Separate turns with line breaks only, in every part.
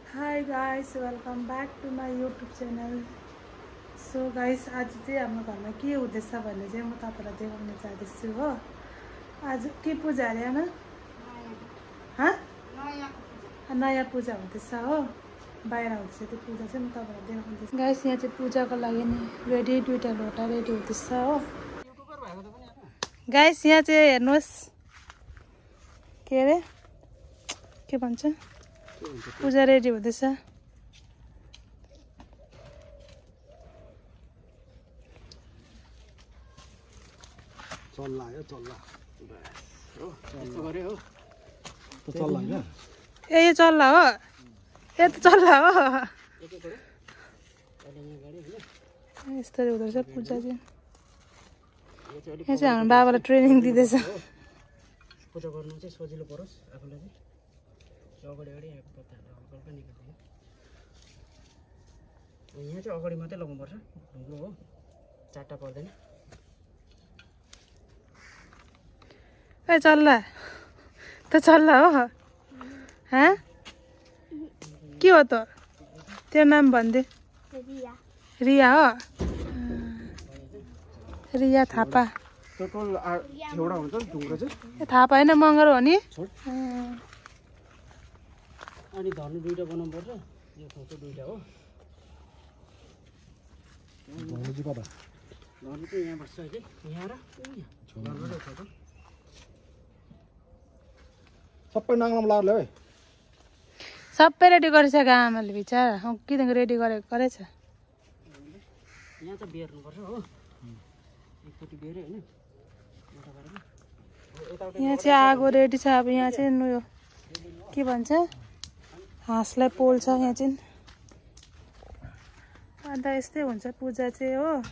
High guys, welcome back to my YouTube channel. So guys, आज चाहिँ हाम्रो घरमा के हुँदैछ भन्ने चाहिँ म तपाईँलाई देखाउन चाहदैछु हो। आज के पूजा अरे आमा? नयाँ पूजा हुँदैछ हो, बाहिर हुँदैछ त्यो पूजा चाहिँ म तपाईँलाई देखाउँदैछु। गाइस, यहाँ चाहिँ पूजाको लागि नि रेडी, दुईवटा लोटा रेडी हुँदैछ हो। गाइस, यहाँ चाहिँ हेर्नुहोस्, के अरे के भन्छ, पूजा रेडी हुँदैछ।
चल्ला यो चल्ला हो, यस्तो गरे हो त चल्ला हैन।
ए यो चल्ला हो, यो त चल्ला हो। यस्तरी हुँदो रहेछ पूजा चाहिँ। यहाँ चाहिँ हाम्रो बाबालाई ट्रेनिङ दिँदैछ।
पूजा गर्नु चाहिँ सजिलो परोस् आफूलाई चाहिँ। अगाडि अगाडि आएको पत्ताहरू हल्का निकाल्नु। यहाँ चाहिँ अगाडि मात्रै लगाउनुपर्छ ढुङ्ग्रो हो, चारवटा पर्दैन।
ए चल्ला त चल्ला हो, हाँ के हो त? त्यो नाम भनिदे। रिया हो, रिया थापा।
टोटल एउटा हुन्छ नि ढुङ्ग्रो चाहिँ।
ए थापा होइन, मगर हो नि।
अनि धनु दुईटा बनाउनुपर्छ। यो खोटो दुईटा हो। धनु चाहिँ कता? धनु चाहिँ यहाँ बस्छ अहिले, यहाँ र छोरा। सबै नाङ्लाम लाएर ल्याऊ है।
सबै रेडी गरिसक्यो आमाले, बिचारा किदेखि रेडी गरेछ।
यहाँ चाहिँ बेर्नुपर्छ हो, एकपट्टि बेरे होइन।
यहाँ चाहिँ आगो रेडी छ। अब यहाँ चाहिँ उयो के भन्छ, हाँसलाई पोल्छ यहाँ चाहिँ। अन्त यस्तै हुन्छ पूजा चाहिँ हो।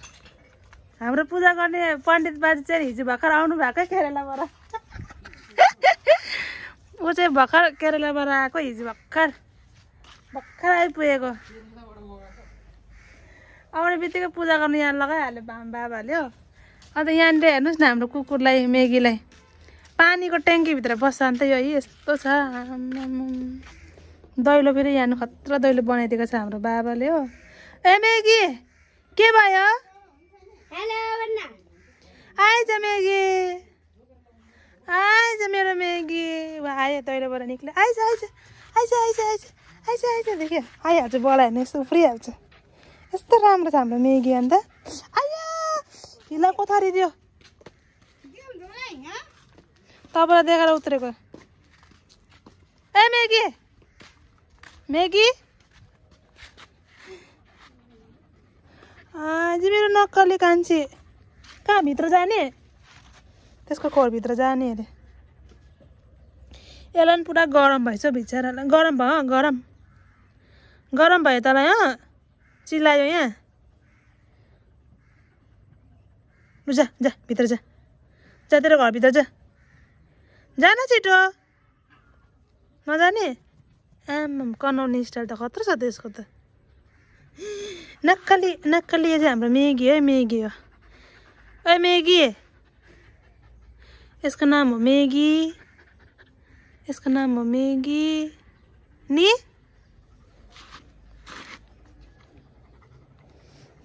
हाम्रो पूजा गर्ने पण्डित बाजे चाहिँ हिजो भर्खर आउनु भएकै केरेलाबाट। ऊ चाहिँ भर्खर केरेलाबाट आएको, हिजो भर्खर आइपुगेको। आउने बित्तिकै पूजा गर्नु यहाँ लगाइहाल्यो बाबाले हो। अन्त यहाँनिर हेर्नुहोस् न, हाम्रो कुकुरलाई, मेगीलाई पानीको ट्याङ्कीभित्र बस्छ। अन्त यो यस्तो छ, दैलो फेरि यहाँ खतरा दैलो बनाइदिएको छ हाम्रो बाबाले हो। ए मेगी के भयो? आइज मेगी, आइज मेरो मेगी। आयो दैलोबाट निक्ल्यो, आइज आइज आइज आइज आइज आइज आइज देख्यो, आइहाल्छ बोलायो भने यस्तो उफ्रिहाल्छ। यस्तो राम्रो छ हाम्रो मेगी। अन्त आयो हिला को थरिदियो, तपाईँलाई देखाएर उत्रेको। ए मेगी, मेगी आज मेरो नक्कली कान्छी कहाँ भित्र जाने? त्यसको खोरभित्र जाने अरे। यसलाई पनि पुरा गरम भएछ बिचरालाई। गरम भयो, गरम भयो तँलाई अँ, चिल्लायो यहाँ। लु जा जा भित्र जा, जा तेरो घरभित्र जा, जान छिटो। नजाने? आम्म कनाउने स्टाइल त खतरा छ त यसको त। नक्कली नक्कली यो चाहिँ हाम्रो मेगी है, मेगी हो। ओ मेगी, यसको नाम हो मेगी, यसको नाम हो मेगी नि।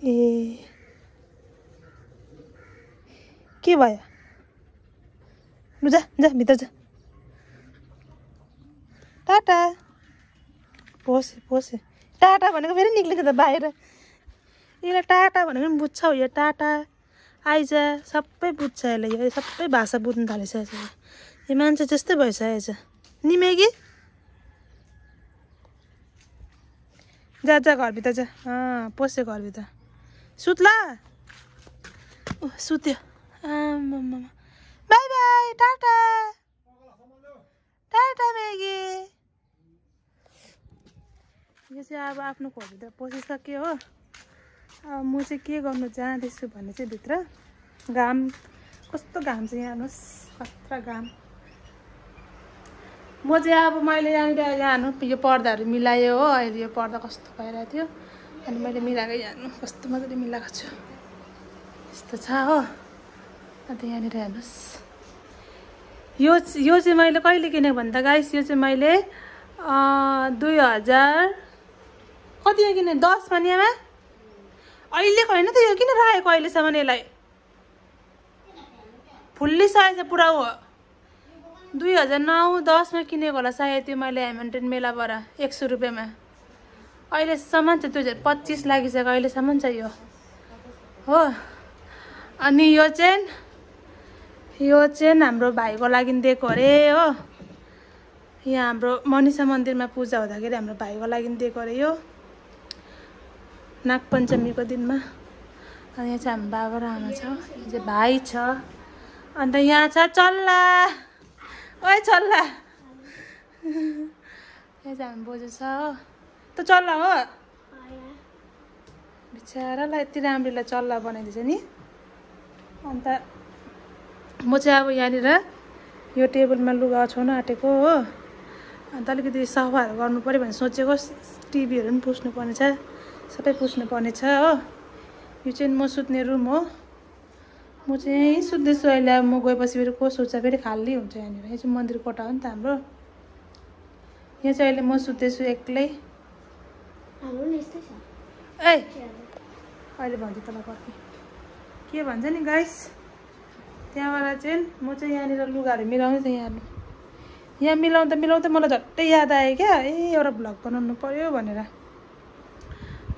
ए के भयो? लु जा जा भित्र जा, टाटा। पोसे टाटा भनेको फेरि निक्लेको त बाहिर। यसलाई टाटा भनेको पनि बुझ्छ हो, यो टाटा आइज सबै बुझ्छ यसले। यो सबै भाषा बुझ्नु थालिसकेको छ। यो मान्छे जस्तै भइसकेको छ नि मेगी। जा जा घरभित्र जा, पस्यो घरभित्र, सुत्ला। सुत्यो। आम्मामा, by by, Tata Tata Maggi. यो चाहिँ अब आफ्नो खोरभित्र पसिसक्यो हो। अब म चाहिँ के गर्नु चाहँदैछु भने चाहिँ भित्र घाम कस्तो घाम छ यहाँ हेर्नुहोस्, खतरा घाम। म चाहिँ अब मैले यहाँनिर यहाँ यो पर्दाहरू मिलायो हो। अहिले यो पर्दा कस्तो भइरहेको थियो, अनि मैले मिलाएको यहाँ कस्तो मजाले मिलाएको छु, यस्तो छ हो। अन्त यहाँनिर हेर्नुहोस्, यो चाहिँ मैले कहिले किनेँ भन्दा गाइस, यो चाहिँ मैले 2000 कति हो किन 10 भनियामा अहिले होइन त यो किन राखेको अहिलेसम्म यसलाई फुल्ली साइज पुरा हो 2009-10 मा किनेको होला सायद त्यो मैले हेमिल्टन मेलाबाट 100 रुपैयाँमा अहिलेसम्म चाहिँ 2025 लागिसक्यो अहिलेसम्म चाहिँ यो हो अनि यो चाहिँ हाम्रो भाइको लागि दिएको अरे हो यहाँ हाम्रो मनिषा मन्दिरमा पूजा हुँदाखेरि हाम्रो भाइको लागि दिएको अरे यो नागपञ्चमीको दिनमा अनि यहाँ चाहिँ हाम्रो बाबा र आमा छ यहाँ चाहिँ भाइ छ अन्त यहाँ छ चल्ला ओइ चल्ला यहाँ चाहिँ हाम्रो बोजू छ हो त चल्ला हो बिचारालाई यति राम्रोलाई चल्ला बनाइदिएछ नि अन्त म चाहिँ अब यहाँनिर यो टेबलमा लुगा ओछ्याउन आँटेको हो अन्त अलिकति सफाहरू गर्नु पऱ्यो भने सोचेको टिभीहरू पनि पुस्नुपर्ने छ सबै पुस्नुपर्ने छ हो यो चाहिँ म सुत्ने रुम हो म चाहिँ यहीँ सुत्दैछु अहिले अब म गएपछि फेरि को सुत्छ फेरि खाली हुन्छ यहाँनिर यो चाहिँ मन्दिर कोठा हो नि त हाम्रो यहाँ चाहिँ अहिले म सुत्दैछु एक्लै ए अहिले भन्छ तँलाई कति के भन्छ नि गाइस त्यहाँबाट चाहिँ म चाहिँ यहाँनिर लुगाहरू मिलाउँदै थिएँ यहाँ मिलाउँदा मलाई झट्टै याद आयो क्या एउटा भ्लग बनाउनु पर्यो भनेर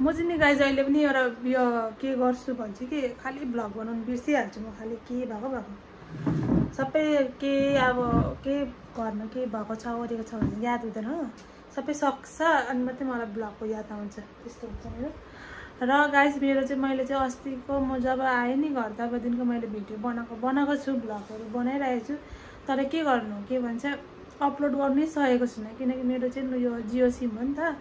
म चाहिँ नि गाइस अहिले पनि एउटा यो के गर्छु भन्छु कि खालि भ्लग बनाउनु बिर्सिहाल्छु म खालि के भएको सबै के अब के घरमा के भएको छ ओरेको छ भने याद हुँदैन हो सबै सक्छ अनि मात्रै मलाई भ्लगको याद आउँछ त्यस्तो हुन्छ मेरो र गाइस मेरो चाहिँ मैले चाहिँ अस्तिको म जब आएँ नि घर तबदेखिको मैले भिडियो बनाएको छु भ्लगहरू बनाइरहेको छु तर के गर्नु के भन्छ अपलोड गर्नै सकेको छुइनँ किनकि मेरो चाहिँ यो जियो सिम हो नि त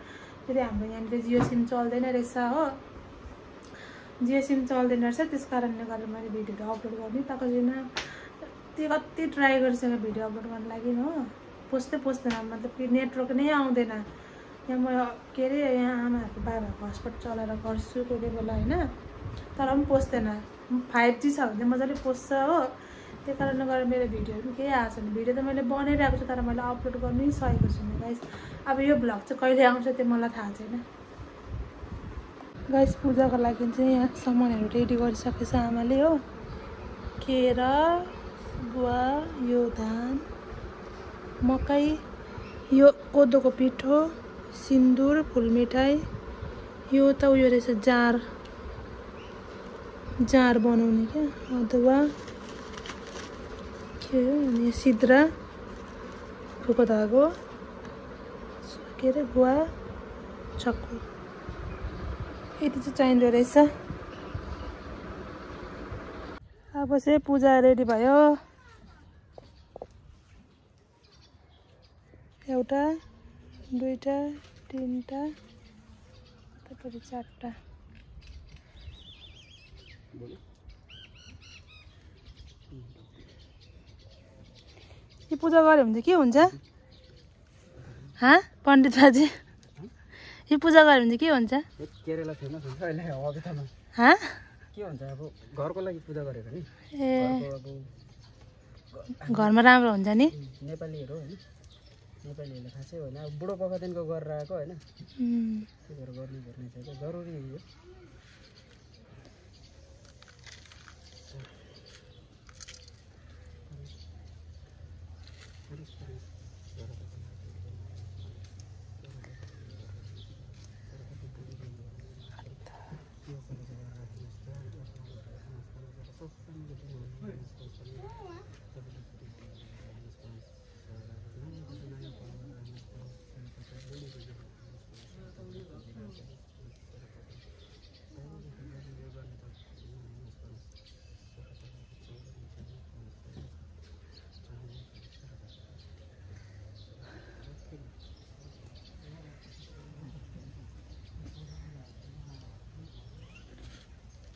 फेरि हाम्रो यहाँनिर जियो सिम चल्दैन रहेछ हो जियो सिम चल्दैन रहेछ त्यस कारणले गर्दा मैले भिडियोहरू अपलोड गर्नै पाएको छुइनँ त्यो कति ट्राई गरिसकेँ भिडियो अपलोड गर्नु लागि हो पोस्दैन मतलब कि नेटवर्क नै आउँदैन यहाँ म के अरे यहाँ आमाहरूको बाबाहरूको हस्पिटल चलाएर गर्छु कोही कोही बेला होइन तर पनि पोस्दैन 5G छ भने मजाले पोस्छ हो त्यो कारणले गर्दा मेरो भिडियोहरू पनि केही आएको छैन भिडियो त मैले बनाइरहेको छु तर मैले अपलोड गर्नै सकेको छुइनँ गाइस अब यो भ्लग चाहिँ कहिले आउँछ त्यो मलाई थाहा छैन गाइस पूजाको लागि चाहिँ यहाँ सामानहरू रेडी गरिसकेछ आमाले हो केरा गुवा यो धान मकै यो कोदोको पिठो सिन्दुर फुलमिठाई यो त उयो रहेछ जार बनाउने क्या अदुवा के हो अनि सिद्रा फुको धागो के अरे गुवा चक्कु यति चाहिँ चाहिँदो रहेछ अब चाहिँ पूजा रेडी भयो एउटा दुईटा तीनटा त्यसपछि चारटा यो पूजा गऱ्यो भने चाहिँ के हुन्छ पण्डित बाजे यो पूजा गऱ्यो भने चाहिँ के हुन्छ
केरेला फेमस हुन्छ अहिले हबीतामा के हुन्छ अब घरको लागि पूजा गरेको नि
ए घरमा राम्रो हुन्छ नि
नेपालीहरू होइन नेपालीहरूले खासै होइन अब बुढो पाकादेखिको गरेर आएको होइन त्यो भएर गर्नुपर्ने छ क्या जरुरी हो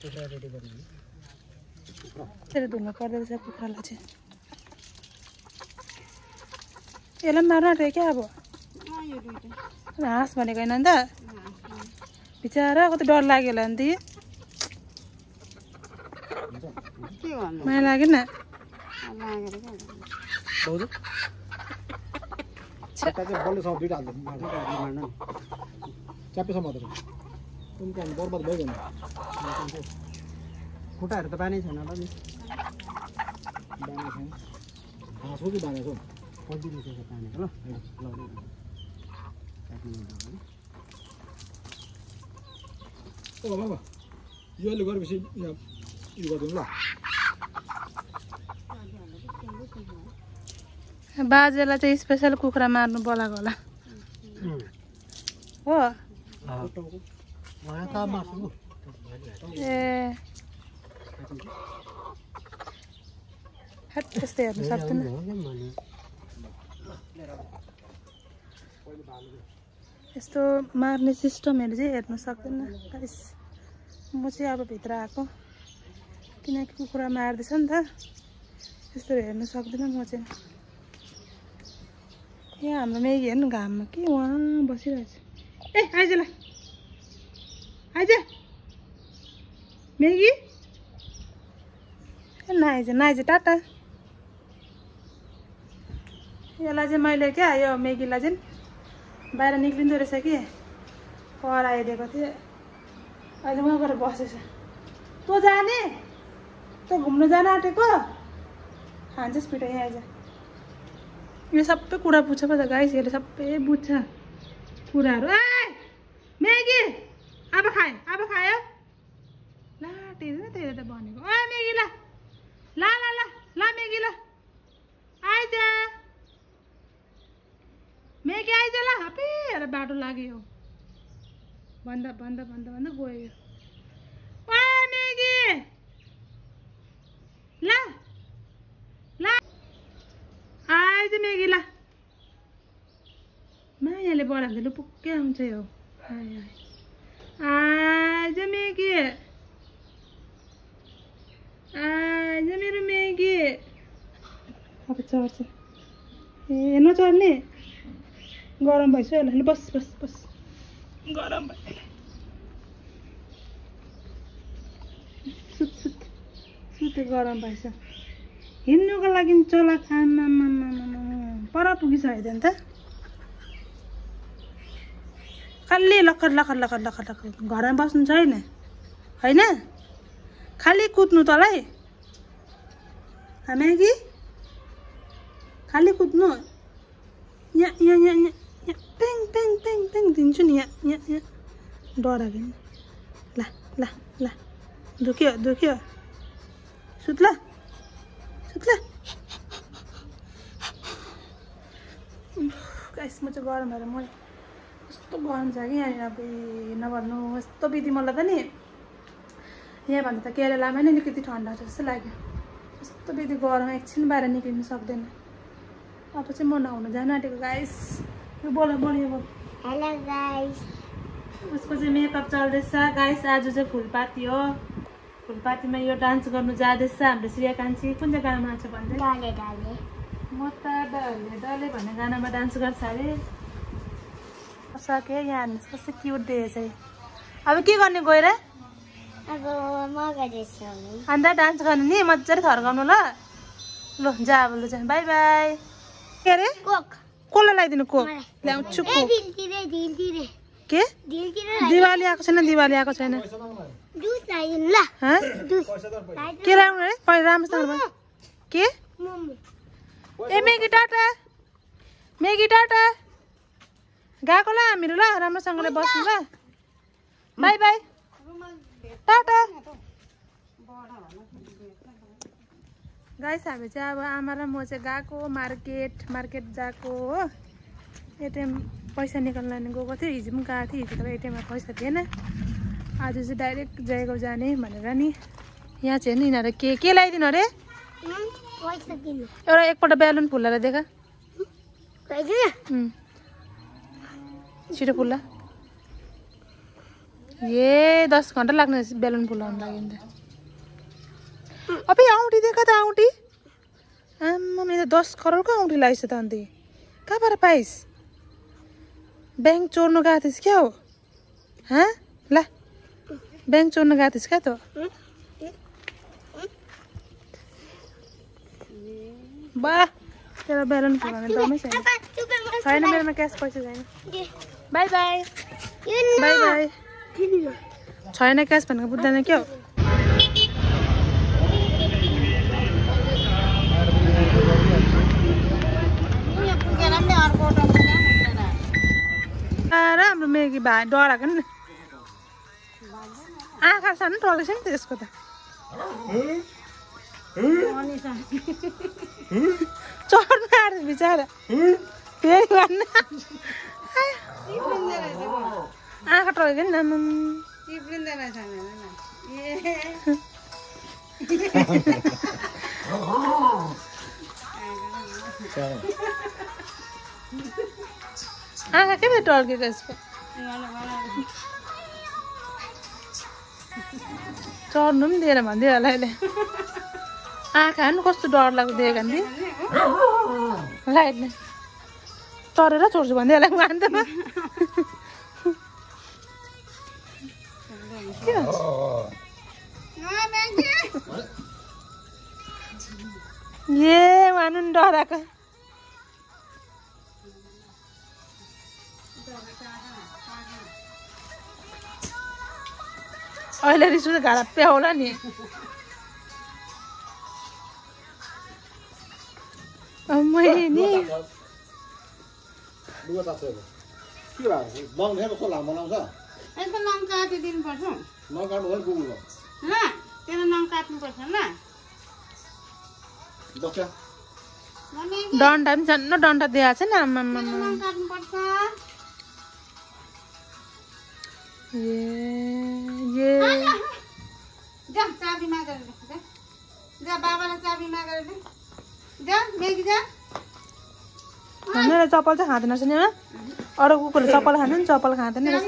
रेडी गर्नु
त्यसले धुनु पर्दो रहेछ कुखुरालाई चाहिँ यसलाई पनि मार्नु आँट्यो क्या अब हाँस भनेको होइन नि त बिचरा कति डर लाग्यो होला नि त माया लागेन
खुट्टा चाहिँ बल्लसँग दुईटा हाल्छ
मार्न नि
च्यापेसम्म मात्र कुन काम बर्बाद भइगयो नि
खुट्टाहरू त बानै छैन होला नि
बाँधेको छैन हाँसो कि बाँधेको
कन्टिन्यू छ पानीको ल
ओ बाबा यो अहिले गरेपछि यहाँ यो गरिदिउँ ल
बाजेलाई चाहिँ स्पेसल कुखुरा मार्नु बोलाएको होला हो ए त्यस्तै हेर्नु सक्दैन यस्तो मार्ने सिस्टमहरू चाहिँ हेर्नु सक्दैन गाइस म चाहिँ अब भित्र आएको किनकि कुखुरा मार्दैछ नि त त्यस्तो हेर्नु सक्दिनँ म चाहिँ यहाँ हाम्रो मेगी हेर्नु घाममा के उहाँ बसिरहेछ ए आइज ल आइज मेगी नआइज नआइज टाटा यसलाई चाहिँ मैले क्या यो मेगीलाई चाहिँ बाहिर निक्लिँदो रहेछ कि कराइदिएको थिएँ अहिले उहाँ गएर बसेछ तँ जाने तँ घुम्नु जान आँटेको खान्छस् पिठो यहाँ आइज यो सबै कुरा बुझ्छ पो त गाइस यसले सबै बुझ्छ कुराहरू ए मेगी अब खायो ला त्यसले त भनेको ओ मेगी ल ल ल ल ल मेगी ल आइज मेगी आइज ल हपी हेर बाटो लाग्यो भन्दा भन्दा भन्दा भन्दा गयो ओ मेगी ल ल आइज मेगी ल मायाले बढाउँदा लुपुक्कै आउँछ यो आइज मेगी आइज मेरो मेगी अब चढ्छ ए नचढ्ने गरम भइसक्यो यसलाई बस बस बस गरम भयो सुत सुत सुते गरम भएछ हिँड्नुको लागि चोला खानमा पर पुगिसक्यो नि त खालि लखर लखर लखर लखर लखर घरमा बस्नु छैन होइन खालि कुद्नु तँलाई मेगी खालि कुद्नु यहाँ यहाँ यहाँ यहाँ पेङ पेङ पेङ पेङ दिन्छु नि यहाँ यहाँ यहाँ डराएको नि ल ल ल दुख्यो दुख्यो सुत ल सुत ल गाइस म चाहिँ गरम भएर म कस्तो गरम छ कि यहाँनिर अब नभन्नु यस्तो बित्ति मलाई त नि यहाँभन्दा त केरलामा नै अलिकति ठन्डा छ जस्तो लाग्यो यस्तो बित्ति गरम एकछिन बाहिर निक्लिनु सक्दैन अब चाहिँ म नहुन जानु आँटेको गाइस यो बोल बोल यो बोल
हेलो गाइस
उसको चाहिँ मेकअप चल्दैछ गाइस आज चाहिँ फुलपाती हो फुलपातीमा यो डान्स गर्नु जाँदैछ हाम्रो श्रेया कान्छी कुन चाहिँ गानामा छ भन्दै
डाले डाले
म त डले डले भन्ने गानामा डान्स गर्छ अरे सक्यो यहाँ हेर्नुहोस् कस्तो क्युट देखेछ अब के गर्ने गएर
अब म गर्दैछु
अन्त डान्स गर्नु नि मजाले थर्काउनु ल ल जा अब ल जा बाई बाई के अरे
कोक
कसलाई लगाइदिनु कोक ल्याउँछु
ए दिलतिरे दिलतिरे
के
दिलतिरे
दिवाली आएको छैन दिवाली आएको छैन
जुस लगाइदिनु ल
हाँ?
जुस
के ल्याउनु अरे पहिला राम्रोसँग के
मोमो
ए मेगी टाटा मेगी टाटा गएको ल हामीहरू ल राम्रोसँगले बस्नु ल बाई बाई टाटा गाइस हामी चाहिँ अब आमा र म चाहिँ गएको मार्केट गएको हो एटिएम पैसा निकाल्न गएको थियो हिजो पनि गएको थियो हिजो त एटिएममा पैसा थिएन आज चाहिँ डाइरेक्ट जयगाउँ जाने भनेर नि यहाँ चाहिँ नि यिनीहरू के लगाइदिनु अरे
पैसा दिनु
एउटा एकपल्ट बेलुन फुलाएर देखा छिटो फुल्ला ए 10 घन्टा लाग्ने बेलुन फुलाउनु लागि त अब औँठी देखा त औँठी आम्मा मेरो 10 करोडको औँठी लगाइछ त अन्त कहाँबाट पाइस् ब्याङ्क चोर्नु गएको थिइस् क्या हो हाँ ल ब्याङ्क चोर्नु गएको थिइस् क्या त बा तेरो बेलुन फुकाउने दमै छैन छैन मेरोमा क्यास पैसा छैन बाई बाई बाई बाई छैन क्यास भनेको बुझ्दैन क्या हो राम्रो मेगी भाइ डराएको नि आँखा सानो टलेछ नि त्यसको त चढ्नु आँट्छ बिचरा फेरि भन्नु आँखा टलेको नि नाम आँखा के टल्केको यसको चढ्नु पनि दिएर भन्दै होला अहिले आँखा पनि कस्तो डर लाग्दो दिएको नि लाइटले चढेर छोड्छु भन्दै होला मान्दैन ए मानु नि डराएको अहिले रिस उठ्यो घाँडा प्याउला नि मैले नि
यसको नङ काटिदिनुपर्छ ल तेरो नङ काट्नुपर्छ ल
डन्डा पनि झन् डन्डा दिएको छ नि आमा
नङ काट्नुपर्छ जा चाबी मागेर दे जा बाबालाई चाबी मागेर दे जा मेगी जा
मेरो चप्पल चाहिँ खाँदैन रहेछ नि अरू कुकुरले चप्पल खान्छ नि चप्पल खाँदैन रहेछ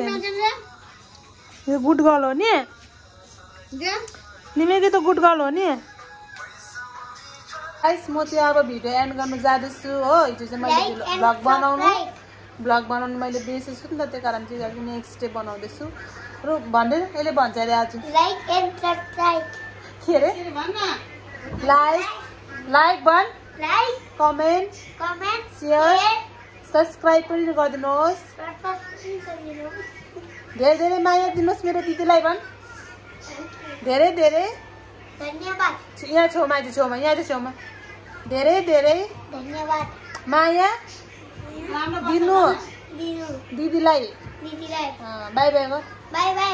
यो गुड गर्ल हो नि निमेकी त गुड गर्ल हो नि गाइस म चाहिँ अब भिडियो एन्ड गर्न जाँदैछु हो हिजो चाहिँ मैले भ्लग बनाउनु मैले बिर्सेछु नि त त्यही कारण चाहिँ नेक्स्ट डे बनाउँदैछु र भन्दै यसले भन्छ अरे आज
लाइक एन्ड सब्स्क्राइब
के अरे लाइक भन
लाइक
कमेन्ट सेयर सब्स्क्राइब पनि गरिदिनुहोस् धेरै धेरै माया दिनुहोस् मेरो दिदीलाई भन धेरै धेरै
धन्यवाद
यहाँ छेउमा आइज छेउमा यहाँ चाहिँ छेउमा धेरै धेरै
धन्यवाद
माया दिनु दिदीलाई
दिदीलाई
बाई बाई गर
बाई बाई